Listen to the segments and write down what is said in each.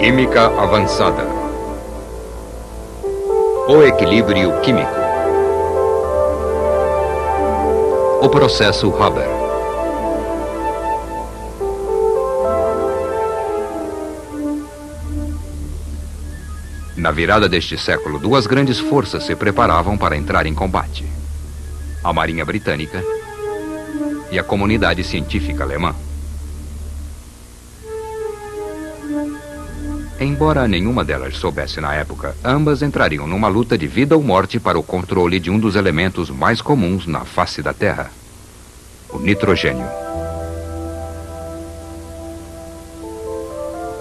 Química avançada. O equilíbrio químico. O processo Haber. Na virada deste século, duas grandes forças se preparavam para entrar em combate: a Marinha Britânica e a comunidade científica alemã. Embora nenhuma delas soubesse na época, ambas entrariam numa luta de vida ou morte para o controle de um dos elementos mais comuns na face da Terra: o nitrogênio.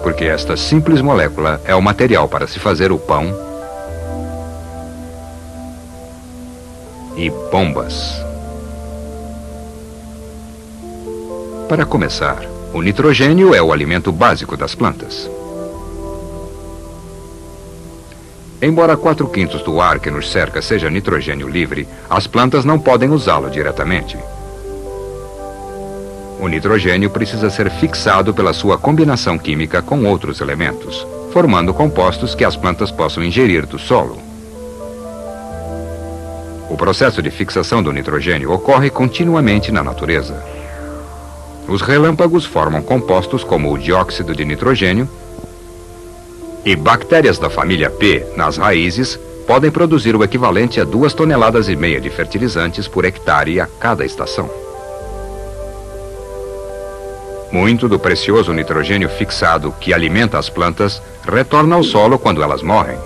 Porque esta simples molécula é o material para se fazer o pão e bombas. Para começar, o nitrogênio é o alimento básico das plantas. Embora 4/5 do ar que nos cerca seja nitrogênio livre, as plantas não podem usá-lo diretamente. O nitrogênio precisa ser fixado pela sua combinação química com outros elementos, formando compostos que as plantas possam ingerir do solo. O processo de fixação do nitrogênio ocorre continuamente na natureza. Os relâmpagos formam compostos como o dióxido de nitrogênio, e bactérias da família P nas raízes podem produzir o equivalente a 2,5 toneladas de fertilizantes por hectare a cada estação. Muito do precioso nitrogênio fixado que alimenta as plantas retorna ao solo quando elas morrem.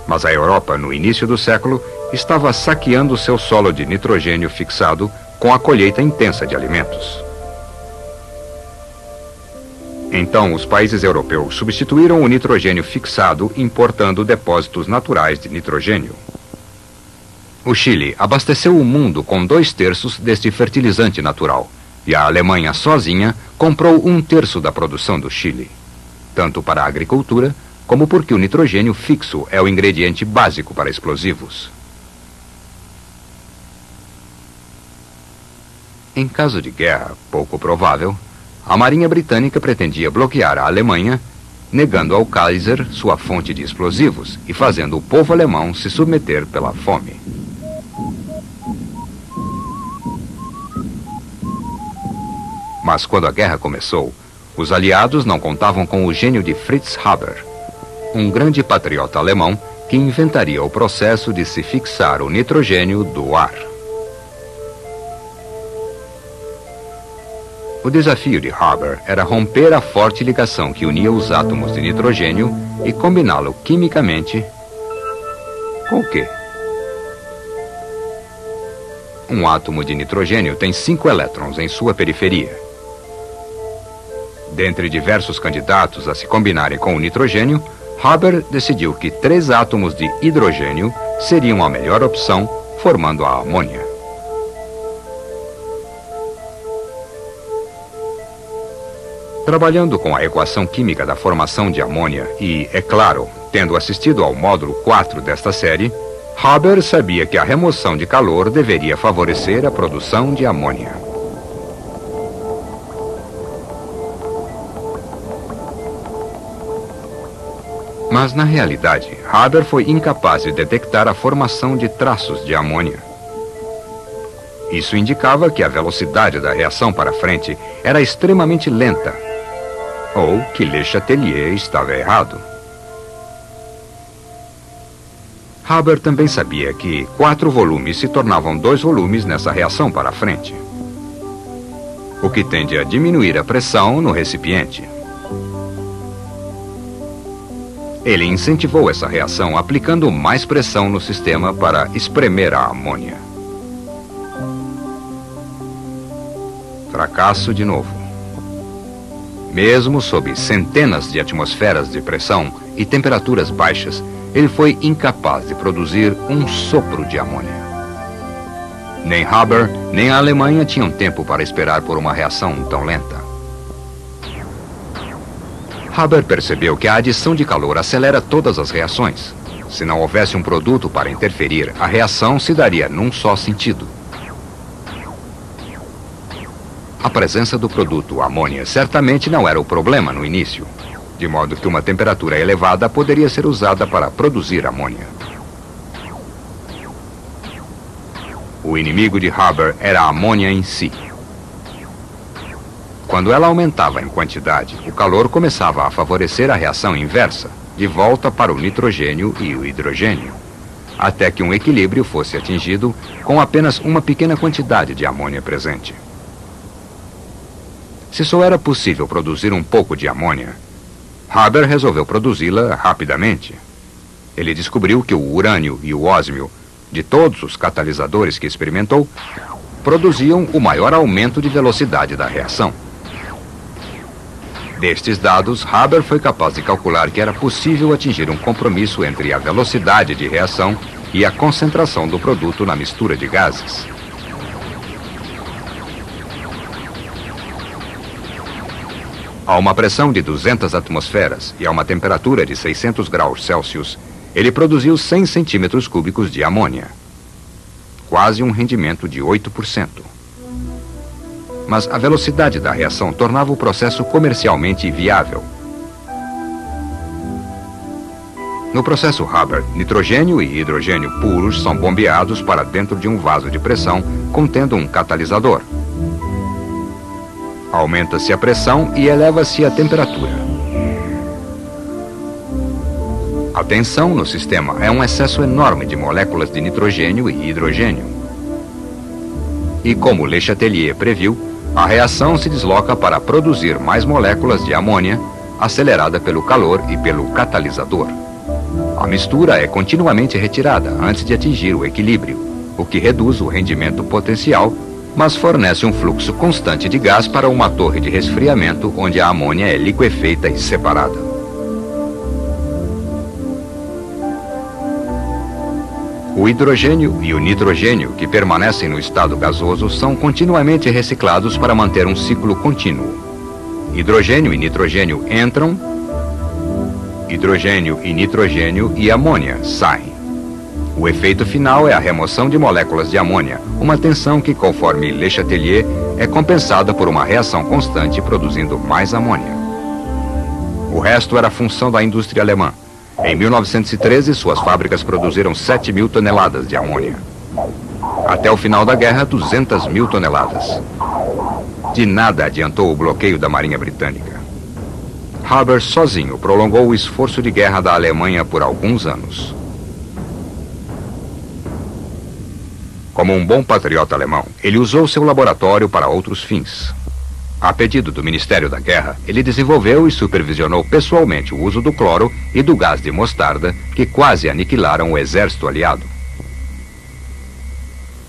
Mas a Europa, no início do século, estava saqueando seu solo de nitrogênio fixado com a colheita intensa de alimentos. Então, os países europeus substituíram o nitrogênio fixado importando depósitos naturais de nitrogênio. O Chile abasteceu o mundo com 2/3 deste fertilizante natural, e a Alemanha sozinha comprou 1/3 da produção do Chile, tanto para a agricultura como porque o nitrogênio fixo é o ingrediente básico para explosivos. Em caso de guerra, pouco provável, a Marinha Britânica pretendia bloquear a Alemanha, negando ao Kaiser sua fonte de explosivos e fazendo o povo alemão se submeter pela fome. Mas quando a guerra começou, os aliados não contavam com o gênio de Fritz Haber, um grande patriota alemão que inventaria o processo de se fixar o nitrogênio do ar. O desafio de Haber era romper a forte ligação que unia os átomos de nitrogênio e combiná-lo quimicamente com o quê? Um átomo de nitrogênio tem 5 elétrons em sua periferia. Dentre diversos candidatos a se combinarem com o nitrogênio, Haber decidiu que 3 átomos de hidrogênio seriam a melhor opção, formando a amônia. Trabalhando com a equação química da formação de amônia e, é claro, tendo assistido ao módulo 4 desta série, Haber sabia que a remoção de calor deveria favorecer a produção de amônia. Mas, na realidade, Haber foi incapaz de detectar a formação de traços de amônia. Isso indicava que a velocidade da reação para frente era extremamente lenta, ou que Le Chatelier estava errado. Haber também sabia que 4 volumes se tornavam 2 volumes nessa reação para frente, o que tende a diminuir a pressão no recipiente. Ele incentivou essa reação aplicando mais pressão no sistema para espremer a amônia. Fracasso de novo. Mesmo sob centenas de atmosferas de pressão e temperaturas baixas, ele foi incapaz de produzir um sopro de amônia. Nem Haber, nem a Alemanha tinham tempo para esperar por uma reação tão lenta. Haber percebeu que a adição de calor acelera todas as reações. Se não houvesse um produto para interferir, a reação se daria num só sentido. A presença do produto amônia certamente não era o problema no início. de modo que uma temperatura elevada poderia ser usada para produzir amônia. O inimigo de Haber era a amônia em si. Quando ela aumentava em quantidade, o calor começava a favorecer a reação inversa, de volta para o nitrogênio e o hidrogênio, até que um equilíbrio fosse atingido com apenas uma pequena quantidade de amônia presente. Se só era possível produzir um pouco de amônia, Haber resolveu produzi-la rapidamente. Ele descobriu que o urânio e o ósmio, de todos os catalisadores que experimentou, produziam o maior aumento de velocidade da reação. Destes dados, Haber foi capaz de calcular que era possível atingir um compromisso entre a velocidade de reação e a concentração do produto na mistura de gases. A uma pressão de 200 atmosferas e a uma temperatura de 600 graus Celsius, ele produziu 100 centímetros cúbicos de amônia, quase um rendimento de 8%. Mas a velocidade da reação tornava o processo comercialmente viável. No processo Haber, nitrogênio e hidrogênio puros são bombeados para dentro de um vaso de pressão contendo um catalisador. Aumenta-se a pressão e eleva-se a temperatura. A tensão no sistema é um excesso enorme de moléculas de nitrogênio e hidrogênio. E como Le Chatelier previu, a reação se desloca para produzir mais moléculas de amônia, acelerada pelo calor e pelo catalisador. A mistura é continuamente retirada antes de atingir o equilíbrio, o que reduz o rendimento potencial, mas fornece um fluxo constante de gás para uma torre de resfriamento onde a amônia é liquefeita e separada. O hidrogênio e o nitrogênio, que permanecem no estado gasoso, são continuamente reciclados para manter um ciclo contínuo. Hidrogênio e nitrogênio entram, hidrogênio e nitrogênio e amônia saem. O efeito final é a remoção de moléculas de amônia, uma tensão que, conforme Le Chatelier, é compensada por uma reação constante produzindo mais amônia. O resto era função da indústria alemã. Em 1913, suas fábricas produziram 7.000 toneladas de amônia. Até o final da guerra, 200.000 toneladas. De nada adiantou o bloqueio da Marinha Britânica. Haber sozinho prolongou o esforço de guerra da Alemanha por alguns anos. Como um bom patriota alemão, ele usou seu laboratório para outros fins. A pedido do Ministério da Guerra, ele desenvolveu e supervisionou pessoalmente o uso do cloro e do gás de mostarda, que quase aniquilaram o exército aliado.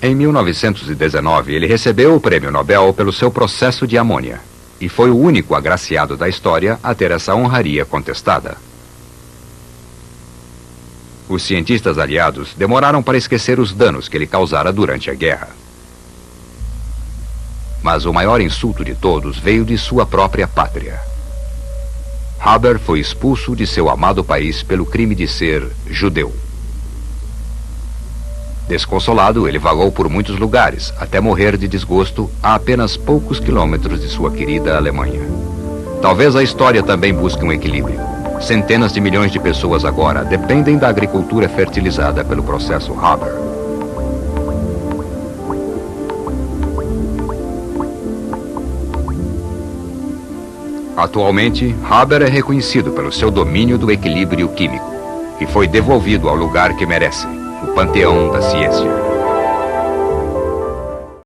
Em 1919, ele recebeu o Prêmio Nobel pelo seu processo de amônia, e foi o único agraciado da história a ter essa honraria contestada. Os cientistas aliados demoraram para esquecer os danos que ele causara durante a guerra. Mas o maior insulto de todos veio de sua própria pátria. Haber foi expulso de seu amado país pelo crime de ser judeu. Desconsolado, ele vagou por muitos lugares, até morrer de desgosto a apenas poucos quilômetros de sua querida Alemanha. Talvez a história também busque um equilíbrio. Centenas de milhões de pessoas agora dependem da agricultura fertilizada pelo processo Haber. Atualmente, Haber é reconhecido pelo seu domínio do equilíbrio químico e foi devolvido ao lugar que merece, o panteão da ciência.